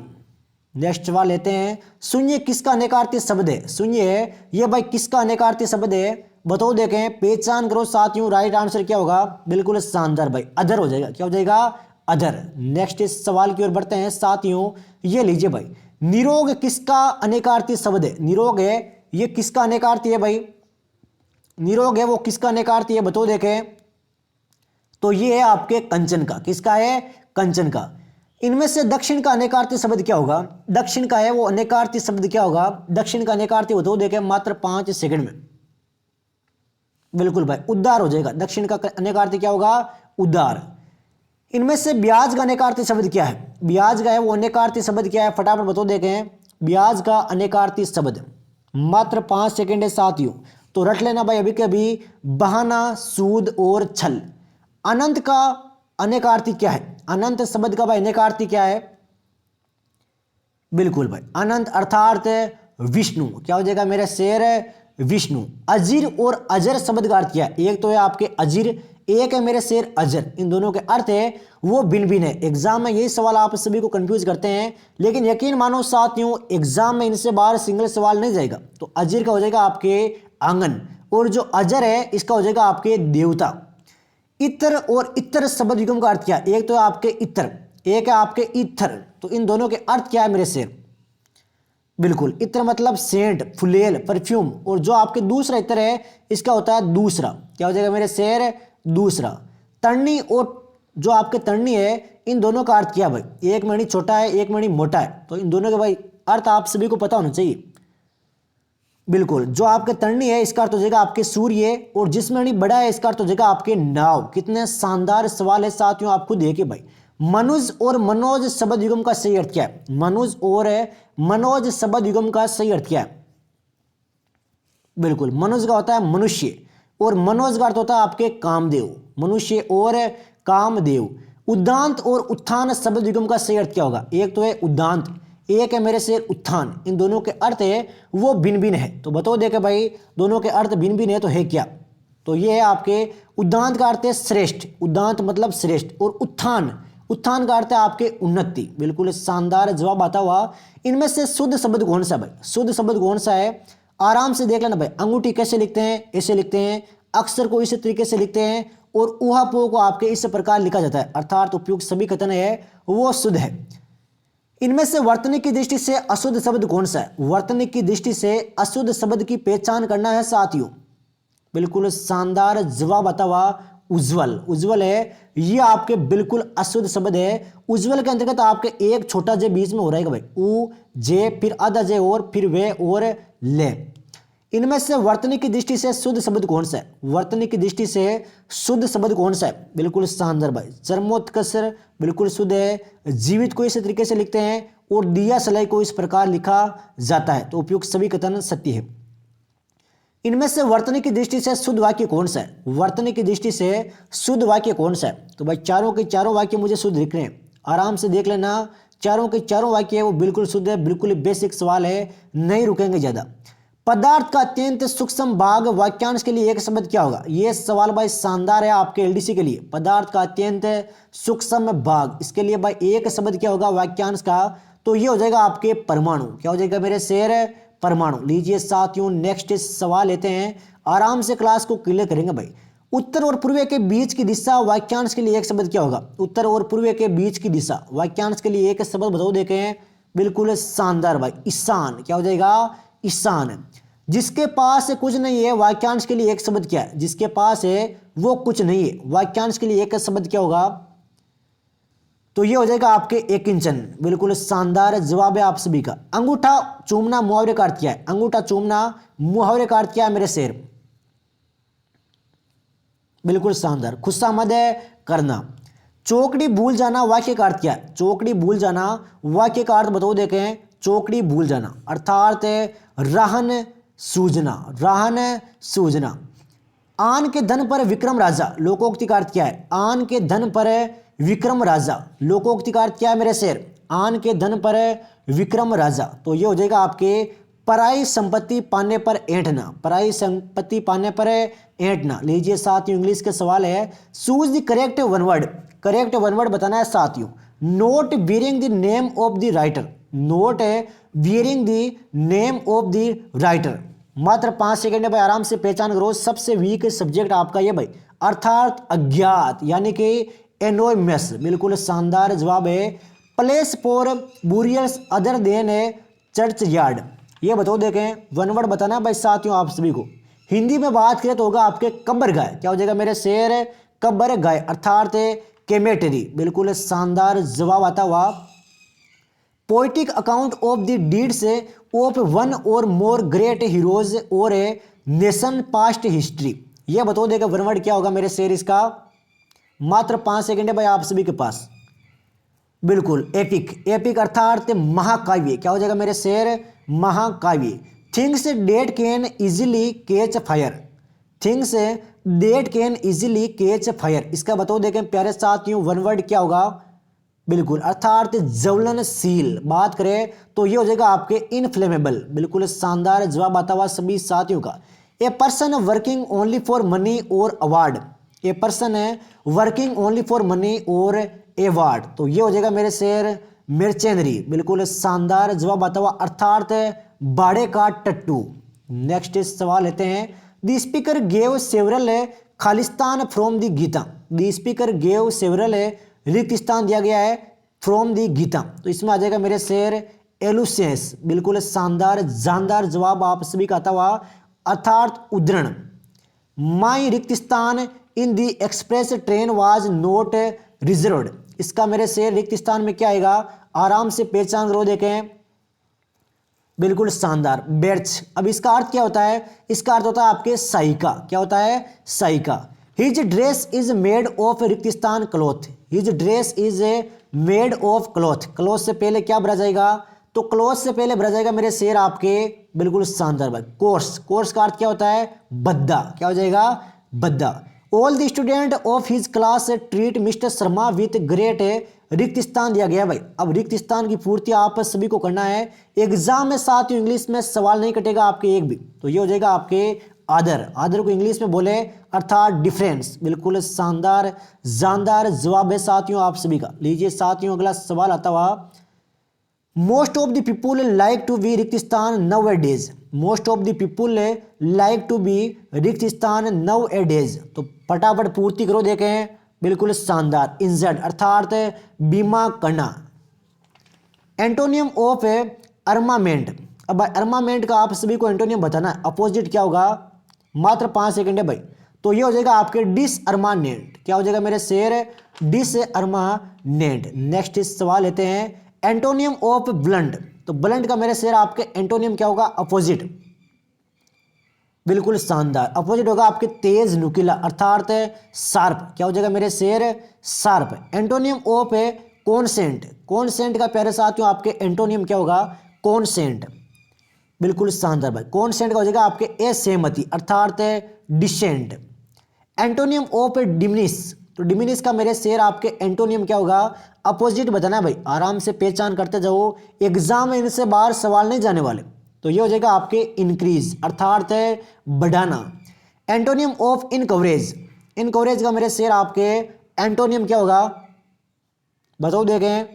नेक्स्ट सवाल लेते हैं। शून्य किसका अनेकार्थी शब्द है, शून्य है, ये भाई किसका अनेकार्थी शब्द है, बताओ देखें, पहचान करो साथियों। राइट आंसर क्या होगा, बिल्कुल शानदार भाई, अधर हो जाएगा। क्या हो जाएगा, अधर। नेक्स्ट इस सवाल की ओर बढ़ते हैं साथियों, ये लीजिए भाई, निरोग किसका अनेकार्थी शब्द है? निरोग है ये किसका अनेकार्थी है भाई? निरोग है वो किसका अनेकार्थी है बताओ देखें। तो ये है आपके कंचन का। किसका है? कंचन का। इनमें से दक्षिण का अनेकार्थी शब्द क्या होगा? दक्षिण का है वो अनेकार्थी शब्द क्या होगा? दक्षिण का अनेकार्थी बताओ देखें मात्र 5 सेकंड में। बिल्कुल भाई उद्धार हो जाएगा। दक्षिण का अनेकार्थी क्या होगा? उद्धार। इनमें से ब्याज का अनेकार्थी शब्द क्या है? ब्याज का है वो अनेकार्थी शब्द क्या है? फटाफट बताओ देखें। ब्याज का अनेकार्थी शब्द मात्र 5 सेकंड है साथियों, तो रट लेना भाई अभी के अभी। बहाना, सूद और छल। अनंत का अनेकार्थी क्या है? अनंत शब्द का भाई अनेकार्थी क्या है? बिल्कुल भाई अनंत अर्थात विष्णु। क्या हो जाएगा मेरे शेर? विष्णु। अजीर और अजर शब्द का अर्थ क्या है? एक तो है आपके अजीर, एक है मेरे शेर अजर। इन दोनों के अर्थ है वो भिन्न भिन्न है। एग्जाम में यही सवाल आप सभी को कंफ्यूज करते हैं, लेकिन यकीन मानो साथियों एग्जाम में इनसे बाहर सिंगल सवाल नहीं जाएगा। तो अजीर का हो जाएगा आपके आंगन, और जो अजर है इसका हो जाएगा आपके देवता। इत्र और इत्र शब्द युग्म का अर्थ क्या है? एक तो है आपके इत्र, एक है आपके इथर। तो इन दोनों के अर्थ क्या है मेरे शेर? बिल्कुल इत्र मतलब सेंट, फुलेल, परफ्यूम। और जो आपके दूसरा इत्र है इसका होता है दूसरा। क्या हो जाएगा मेरे शेर? दूसरा। तर्णी और जो आपके तर्णी है इन दोनों का अर्थ क्या है भाई? एक मणि छोटा है, एक मणि मोटा है। तो इन दोनों के भाई अर्थ आप सभी को पता होना चाहिए। बिल्कुल जो आपके तर्णी है इसका अर्थ हो जाएगा आपके सूर्य, और जिस मणि बड़ा है इसका अर्थ हो जाएगा आपके नाव। कितने शानदार सवाल है साथियों, आप खुद देखिए भाई। मनुज और मनोज शब्द युग्म का सही अर्थ क्या है? मनुज और मनोज शब्द युग्म का सही अर्थ क्या है? बिल्कुल मनुज का होता है मनुष्य, और मनोज का अर्थ होता है आपके कामदेव। मनुष्य और कामदेव। उद्दांत और उत्थान शब्द युग्म का सही अर्थ क्या होगा? एक तो है उद्दांत, एक है मेरे से उत्थान। इन दोनों के अर्थ है वो भिन्न भिन्न है। तो बताओ देखे भाई दोनों के अर्थ भिन्न भिन्न है तो है क्या? तो ये है आपके उद्दांत का अर्थ है श्रेष्ठ, उद्दांत मतलब श्रेष्ठ। और उत्थान, उत्थान का अर्थ है आपके उन्नति। बिल्कुल शानदार जवाब आता हुआ। इनमें से शुद्ध शब्द कौन सा भाई? शुद्ध शब्द कौन सा है? आराम से देख लेना भाई। अंगूठी कैसे लिखते हैं? ऐसे लिखते हैं। अक्षर को इस तरीके से लिखते हैं, और ऊहापोह को आपके इस प्रकार लिखा जाता है, अर्थात उपयुक्त सभी कथन है वो शुद्ध है। इनमें से वर्तनी की दृष्टि से अशुद्ध शब्द कौन सा है? वर्तनी की दृष्टि से अशुद्ध शब्द की पहचान करना है साथियों। बिल्कुल शानदार जवाब आता हुआ उज्जवल। उज्जवल है ये आपके बिल्कुल अशुद्ध शब्द है। उज्जवल के अंतर्गत आपके एक छोटा जे बीच में हो रहेगा भाई, उ जे, फिर आधा जे, और फिर वे और ले। इनमें से वर्तनी की दृष्टि से शुद्ध शब्द कौन सा है? वर्तनी की दृष्टि से शुद्ध शब्द कौन सा है? बिल्कुल शानदार भाई चरमोत्कर्ष। बिल्कुल शुद्ध है। जीवित को इस तरीके से लिखते हैं, और दिया सलाई को इस प्रकार लिखा जाता है। तो उपयुक्त सभी कथन सत्य है। इनमें से वर्तनी की दृष्टि से शुद्ध वाक्य कौन सा है? वर्तनी की दृष्टि से शुद्ध वाक्य कौन सा है? तो भाई चारों के चारों वाक्य मुझे शुद्ध लिख रहे हैं, आराम से देख लेना। चारों के चारों वाक्य है वो बिल्कुल शुद्ध है। बिल्कुल बेसिक सवाल है, नहीं रुकेंगे ज्यादा। पदार्थ का अत्यंत सूक्ष्म भाग वाक्यांश के लिए एक शब्द क्या होगा? ये सवाल भाई शानदार है आपके एलडीसी के लिए। पदार्थ का अत्यंत सूक्ष्म भाग, इसके लिए भाई एक शब्द क्या होगा वाक्यांश का? तो ये हो जाएगा आपके परमाणु। क्या हो जाएगा मेरे शेर? परमाणु। लीजिए साथियों नेक्स्ट सवाल लेते हैं, आराम से क्लास को क्लियर करेंगे भाई। उत्तर और पूर्व के बीच की दिशा वाक्यांश के लिए एक शब्द क्या होगा? उत्तर और पूर्व के बीच की दिशा वाक्यांश के लिए एक शब्द बताओ देखें। बिल्कुल शानदार भाई ईशान। क्या हो जाएगा? ईशान। जिसके पास कुछ नहीं है वाक्यांश के लिए एक शब्द क्या है? जिसके पास है वो कुछ नहीं है, वाक्यांश के लिए एक शब्द क्या होगा? तो ये हो जाएगा आपके एक इंचन। बिल्कुल शानदार जवाब है आप सभी का। अंगूठा चूमना मुहावरे का अर्थ क्या है? अंगूठा चूमना मुहावरे का अर्थ क्या है मेरे शेर? बिल्कुल शानदार खुशामद करना। चौकड़ी भूल जाना वाक्य का अर्थ क्या है? चौकड़ी भूल जाना वाक्य का अर्थ बताओ देखें। चौकड़ी भूल जाना अर्थात राहन सूझना, राहन सूझना। आन के धन पर विक्रम राजा लोकोक्ति का अर्थ क्या है? आन के धन पर विक्रम राजा लोकोक्ति का अर्थ क्या है मेरे शेर? आन के धन पर विक्रम राजा। तो ये हो जाएगा आपके पराई संपत्ति पाने पर ऐंठना। पराई संपत्ति पाने पर ऐंठना। लीजिए साथियों इंग्लिश के सवाल है। Choose the correct one word. Correct one word बताना है साथियों। Note bearing the name of the writer. Note bearing the name of the writer. मात्र 5 सेकंड में भाई आराम से पहचान करो। सबसे वीक सब्जेक्ट आपका ये भाई, अर्थात अज्ञात यानी कि एनोनिमस। बिल्कुल शानदार जवाब है। Place for burials other than a churchyard, ये बताओ देखें, वन वर्ड बताना भाई साथियों आप सभी को। हिंदी में बात करें तो होगा आपके कब्र गाय, क्या हो जाएगा मेरे शेर, कब्र गाय अर्थात केमेटरी, बिल्कुल शानदार जवाब आता हुआ। Poetic account of the deeds of one और मोर ग्रेट हीरोज और ए नेशन पास्ट हिस्ट्री, ये बताओ देगा वन वर्ड क्या होगा मेरे शेर इसका। मात्र 5 सेकंड है भाई आप सभी के पास। बिल्कुल एपिक, एपिक अर्थात महाकाव्य, क्या हो जाएगा मेरे शेर, महाकाव्य। Things that can easily catch fire, things that can easily catch fire, इसका बताओ देखें प्यारे साथियों वन वर्ड क्या होगा। बिल्कुल अर्थात ज्वलनशील, बात करें तो ये हो जाएगा आपके इनफ्लेमेबल, बिल्कुल शानदार जवाब आता हुआ सभी साथियों का। A person working only for money और अवार्ड, ए पर्सन है वर्किंग ओनली फॉर मनी और अवार्ड, तो ये हो जाएगा मेरे शेर मर्चेनरी, बिल्कुल शानदार जवाब आता हुआ अर्थात बाड़े का टट्टू। नेक्स्ट सवाल लेते हैं। द स्पीकर गेव सेवरल खालिस्तान from the Gita, the speaker gave several रिक्त स्थान दिया गया है फ्रॉम द गीता, तो इसमें आ जाएगा मेरे शेर एलुसेंस, बिल्कुल शानदार जानदार जवाब आप सभी का आता हुआ अर्थात उद्धरण। माई रिक्त स्थान in the express train was not reserved, इसका मेरे शेर रिक्त स्थान में क्या आएगा, आराम से पहचान करो देखें, बिल्कुल शानदार बेर्च। अब इसका अर्थ क्या होता है, इसका अर्थ होता है आपके साइका, क्या होता है Saika. His dress is made of रिक्त स्थान cloth, his dress is made of cloth, cloth से पहले क्या भरा जाएगा, तो क्लॉथ से पहले भरा जाएगा मेरे शेर आपके, बिल्कुल शानदार बात। कोर्स, कोर्स का अर्थ क्या होता है बद्दा, क्या हो जाएगा बद्दा। All the student of his class treat mister Sharma with great, रिक्त स्थान दिया गया भाई। अब रिक्त स्थान की पूर्ति आप सभी को करना है, एग्जाम में साथ ही इंग्लिश में सवाल नहीं कटेगा आपके एक भी, तो ये हो जाएगा आपके आदर, आदर को इंग्लिश में बोले अर्थात डिफरेंस, बिल्कुल शानदार जानदार जवाब है साथियों आप सभी का। लीजिए साथियों अगला सवाल आता हुआ। Most of the people like to be रिक्त स्थान nowadays, most of the people like to be रिक्त स्थान नाउ ए डेज, तो फटाफट पूर्ति करो देखें, बिल्कुल शानदार इंजर्ड अर्थात बीमा करना। एंटोनियम ऑफ अर्मामेंट, अब अर्मामेंट का आप सभी को एंटोनियम बताना है, अपोजिट क्या होगा, मात्र 5 सेकंड है भाई, तो ये हो जाएगा आपके डिसअर्मानेंट, क्या हो जाएगा मेरे शेर डिसअर्मानेंट। नेक्स्ट सवाल लेते हैं। एंटोनियम ऑफ ब्लंट, तो ब्लंट का मेरे शेर आपके एंटोनियम क्या होगा, अपोजिट, बिल्कुल शानदार अपोजिट होगा आपके तेज नुकीला अर्थात शार्प, क्या हो जाएगा मेरे शेर sharp. Antonym of consent, consent का प्यारे साथियों आपके एंटोनियम क्या होगा कॉन्सेंट, बिल्कुल शानदार भाई। कॉन्सेंट का हो जाएगा आपके असहमति अर्थात डिसेंट। एंटोनियम ऑफ डिमिनिश, तो डिमिनिश का मेरे शेर आपके एंटोनियम क्या होगा अपोजिट बताना है भाई, आराम से पहचान करते जाओ, एग्जाम में इनसे बाहर सवाल नहीं जाने वाले, तो ये हो जाएगा आपके इंक्रीज अर्थात बढ़ाना। एंटोनियम ऑफ इनकवरेज, इनकवरेज का मेरे शेर आपके एंटोनियम क्या होगा बताओ देखें,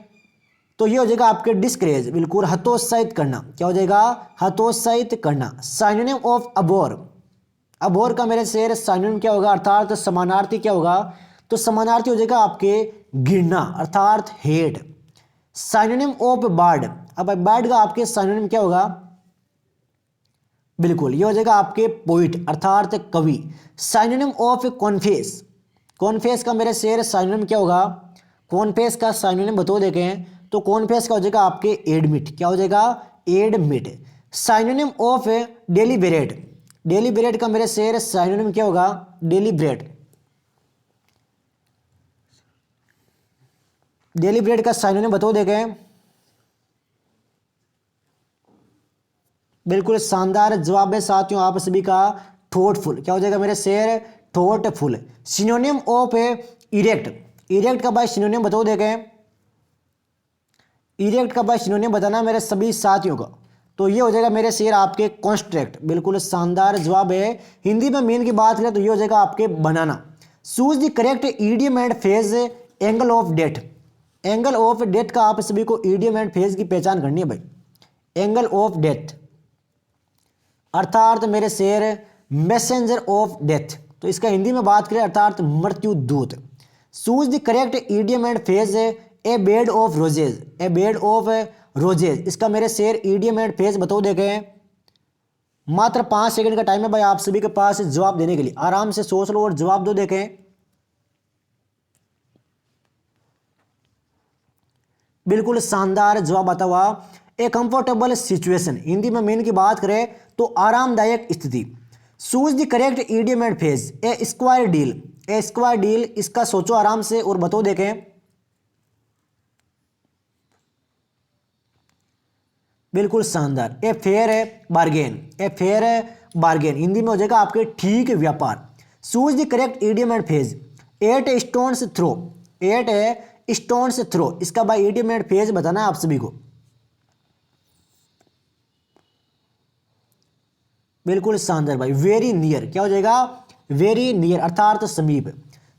तो ये हो जाएगा आपके डिस्करेज, बिल्कुल हतोत्साहित करना, क्या हो जाएगा हतोत्साहित करना। साइनोनिम ऑफ अबोर, अबोर का मेरे शेर साइनोनिम क्या होगा अर्थात समानार्थी क्या होगा, तो समानार्थी हो जाएगा आपके घृणा अर्थात हेट। साइनोनिम ऑफ बार्ड, अब बार्ड का आपके साइनोनिम क्या होगा, बिल्कुल ये हो जाएगा आपके पोइट अर्थात कवि। साइनोनिम ऑफ कॉन्फेस, कॉन्फेस का मेरे शेर साइनोनिम क्या होगा, कॉन्फेस का साइनोनिम बताओ देखें, तो कॉन्फेस का हो जाएगा आपके एडमिट, क्या हो जाएगा admit. Synonym of deliberate, deliberate का मेरे शेर साइनोनिम क्या होगा डेलिबरेट, डेलिबरेट का साइनोनिम बताओ देखें, बिल्कुल शानदार जवाब है साथियों आप सभी का थॉटफुल, क्या हो जाएगा मेरे शेर thoughtful. Synonym of erect, erect का भाई सिनोनिम बताओ देखें, इरेक्ट का भाई सिनोनिम बताना मेरे सभी साथियों का, तो ये हो जाएगा मेरे शेर आपके कॉन्स्ट्रक्ट, बिल्कुल शानदार जवाब है। हिंदी में मेन की बात करें तो ये हो जाएगा आपके बनाना। Choose the correct idiom and phrase angle of death, angle of death का आप सभी को ईडियम एंड फेज की पहचान करनी है भाई। एंगल ऑफ डेथ अर्थात मेरे शेर मैसेंजर ऑफ डेथ, तो इसका हिंदी में बात करें अर्थात मृत्यु दूत। Choose the correct idiom and phase A bed of roses, A bed of roses, इसका मेरे शेर ईडियम एंड फ्रेज बताओ देखें। मात्र 5 सेकंड का टाइम है भाई आप सभी के पास जवाब देने के लिए, आराम से सोच लो और जवाब दो। देखें बिल्कुल शानदार जवाब आता हुआ, ए कंफर्टेबल सिचुएशन, हिंदी में मेन की बात करें तो आरामदायक स्थिति। Choose the correct idiom and phrase, a square deal, a square deal, इसका सोचो आराम से और बताओ देखें। बिल्कुल शानदार, ए फेयर है बार्गेन, ए फेयर है बार्गेन, हिंदी में हो जाएगा आपके ठीक व्यापार। Choose the correct idiom and phrase, at stone's throw, at है स्टोन्स थ्रो, इसका भाई ईडियम एंड फ्रेज बताना है आप सभी को। बिल्कुल शानदार भाई, वेरी नियर, क्या हो जाएगा, वेरी नियर अर्थात समीप।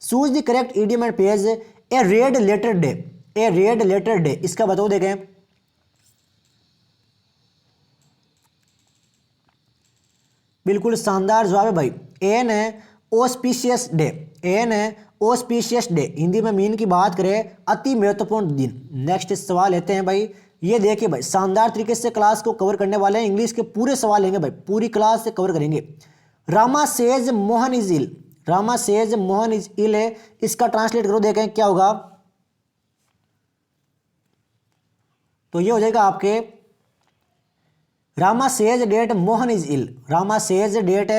Choose the correct idiom and phrase, a red letter day, a red letter day, इसका बताओ देखें। बिल्कुल शानदार जवाब है भाई, एन है ऑस्पिशियस डे, एन है ऑस्पिशियस डे, हिंदी में मीन की बात करें अति महत्वपूर्ण दिन। नेक्स्ट सवाल लेते हैं भाई, ये देखिए भाई शानदार तरीके से क्लास को कवर करने वाले हैं, इंग्लिश के पूरे सवाल लेंगे भाई, पूरी क्लास से कवर करेंगे। Rama says Mohan is ill, Rama says Mohan is ill है, इसका ट्रांसलेट करो देखें क्या होगा। तो ये हो जाएगा आपके Rama says that Mohan is ill, Rama says that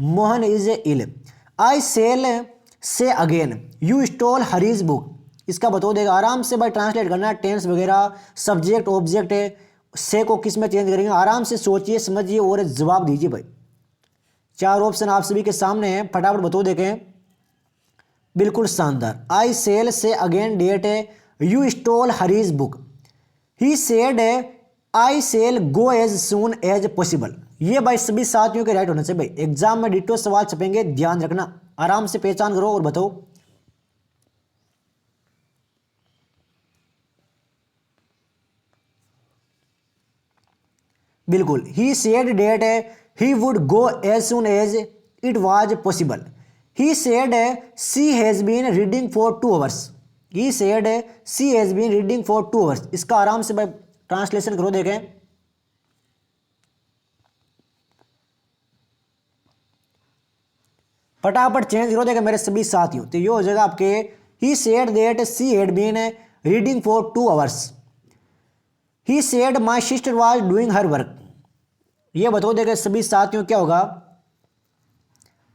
Mohan is ill. I cell say again you stole hurries book, इसका बताओ देगा, आराम से भाई ट्रांसलेट करना, टेंस वगैरह सब्जेक्ट ऑब्जेक्ट है, से को किस में चेंज करेंगे, आराम से सोचिए समझिए और जवाब दीजिए भाई। 4 ऑप्शन आप सभी के सामने हैं, फटाफट बताओ देखें। बिल्कुल शानदार, I cell say again that है you stole hurries book, he said I shall go as soon as possible. ये भाई सभी साथियों के राइट होना चाहिए भाई, एग्जाम में डिटो सवाल छपेंगे, ध्यान रखना, आराम से पहचान करो और बताओ। बिल्कुल, he said that he would go as soon as it was possible. He said she has been reading for 2 hours, he said she has been reading for 2 hours, इसका आराम से भाई ट्रांसलेशन करो देखें। फटाफट चेंज करो देखें मेरे सभी साथियों, तो ये हो जाएगा आपके he said that she had been reading for 2 hours. He said my sister was doing her work, ये बताओ देखें सभी साथियों क्या होगा।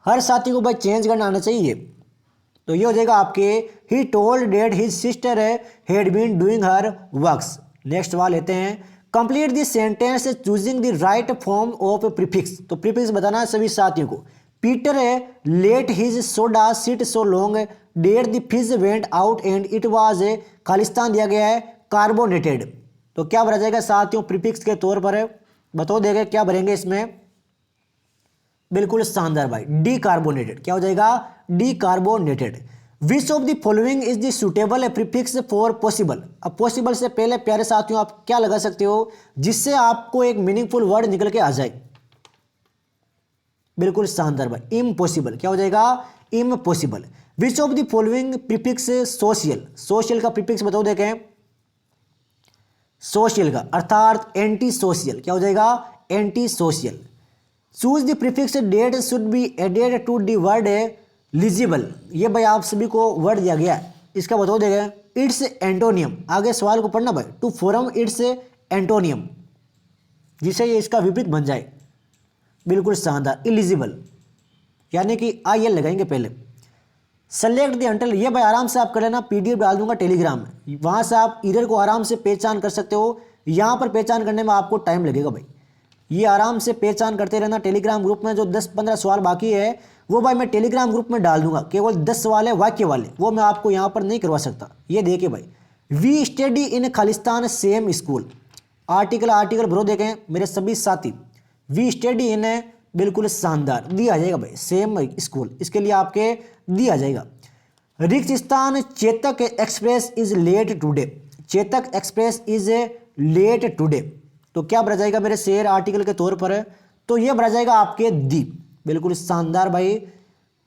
हर साथी को भाई चेंज करना आना चाहिए, तो ये हो जाएगा आपके he told that his sister had been doing her works. Next सवाल लेते हैं, complete this sentence choosing the right form of prefix, तो प्रीफिक्स बताना है सभी साथियों को। Peter let his soda sit so long that the fish went out and it was खालिस्तान दिया गया है कार्बोनेटेड, तो क्या भरा जाएगा साथियों प्रीफिक्स के तौर पर, बताओ देगा क्या भरेंगे इसमें। बिल्कुल शानदार भाई, डी कार्बोनेटेड, क्या हो जाएगा, D carbonated. Which of the following is the suitable prefix for possible, अब पॉसिबल से पहले प्यारे साथियों आप क्या लगा सकते हो जिससे आपको एक मीनिंगफुल वर्ड निकल के आ जाए। बिल्कुल शानदार भाई, इम्पॉसिबल, क्या हो जाएगा, impossible. Which of the following prefix social, social का प्रीफिक्स बताओ देखें। सोशल का अर्थात एंटी सोशल, क्या हो जाएगा, anti social. Choose the prefix that should be added to the word legible, ये भाई आप सभी को वर्ड दिया गया है, इसका बताओ देगा। इट्स एंटोनियम, आगे सवाल को पढ़ना भाई, टू फॉर्म इट्स एंटोनियम, जिसे ये इसका विपरीत बन जाए। बिल्कुल शानदार, इलिजिबल, यानी कि आई एल लगाएंगे पहले। सेलेक्ट द अंटल, ये भाई आराम से आप कर लेना, पीडीएफ डाल दूंगा टेलीग्राम में, वहाँ से आप इरर को आराम से पहचान कर सकते हो। यहाँ पर पहचान करने में आपको टाइम लगेगा भाई, ये आराम से पहचान करते रहना। टेलीग्राम ग्रुप में जो 10-15 सवाल बाकी है वो भाई मैं टेलीग्राम ग्रुप में डाल दूंगा, केवल 10 सवाल है वाक्य वाले, वो मैं आपको यहाँ पर नहीं करवा सकता। ये देखिए भाई, वी स्टडी इन खालिस्तान सेम स्कूल, आर्टिकल भरो देखें मेरे सभी साथी। वी स्टडी इन, बिल्कुल शानदार, दिया जाएगा भाई सेम स्कूल, इसके लिए आपके दिया जाएगा। रिक्तस्थान Chetak express is late today, Chetak express is late today, तो क्या भरा जाएगा मेरे शेर आर्टिकल के तौर पर, तो ये भरा जाएगा आपके दी। बिल्कुल शानदार भाई।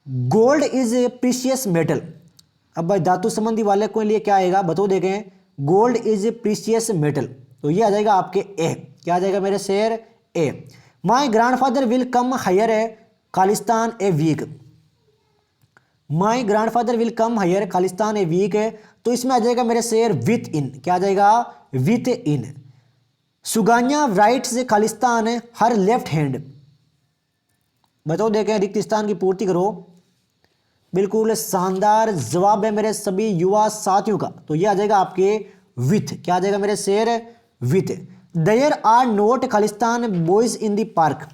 Gold is a precious metal, अब भाई धातु संबंधी वाले को लिए क्या आएगा बताओ देखें। गोल्ड इज प्रीशियस मेटल, तो ये आ जाएगा आपके ए। क्या आ जाएगा मेरे शेर? A. My grandfather will come here खालिस्तान a week, my grandfather will come here खालिस्तान ए वीक, तो इसमें आ जाएगा मेरे शेर विथ इन। क्या आ जाएगा? Within. सुगान्या राइट्स खालिस्तान हर लेफ्ट हैंड, बताओ देखें, रिक्त स्थान की पूर्ति करो। बिल्कुल शानदार जवाब है मेरे सभी युवा साथियों का, तो ये आ जाएगा आपके विथ। क्या आ जाएगा मेरे शेर? विथ। देयर आर नोट खालिस्तान बॉयज इन द पार्क,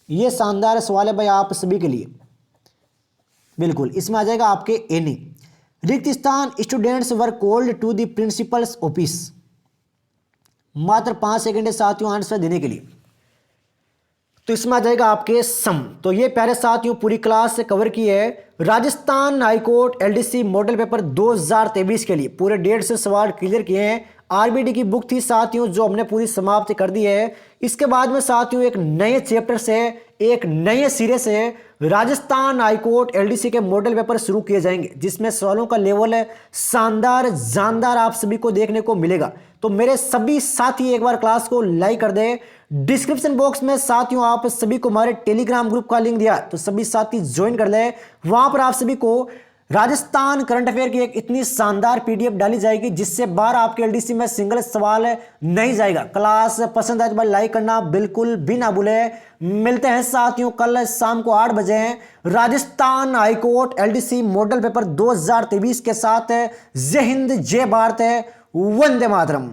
ये शानदार सवाल है भाई आप सभी के लिए। बिल्कुल, इसमें आ जाएगा आपके एनी। रिक्त स्थान students were called to the principal's office, मात्र 5 सेकंड है साथियों आंसर देने के लिए, तो इसमें आ जाएगा आपके सम। तो ये प्यारे साथियों पूरी क्लास से कवर की है Rajasthan high court LDC model paper 2023 के लिए पूरे 150 सवाल क्लियर किए हैं। आरबीडी की बुक थी साथियों जो हमने पूरी समाप्त कर दी है। इसके बाद में साथियों एक नए चैप्टर से, एक नए सिरे से राजस्थान हाईकोर्ट एलडीसी के मॉडल पेपर शुरू किए जाएंगे, जिसमें सवालों का लेवल है शानदार जानदार आप सभी को देखने को मिलेगा। तो मेरे सभी साथी एक बार क्लास को लाइक कर दें। डिस्क्रिप्शन बॉक्स में साथियों आप सभी को हमारे टेलीग्राम ग्रुप का लिंक दिया, तो सभी साथी ज्वाइन कर लें। वहां पर आप सभी को राजस्थान करंट अफेयर की एक इतनी शानदार पीडीएफ डाली जाएगी जिससे बाहर आपके एलडीसी में सिंगल सवाल नहीं जाएगा। क्लास पसंद आए तो भाई लाइक करना बिल्कुल भी ना भूले। मिलते हैं साथियों कल शाम को 8 बजे Rajasthan high court LDC model paper 2023 के साथ। जय हिंद, जय भारत, वंदे मातरम।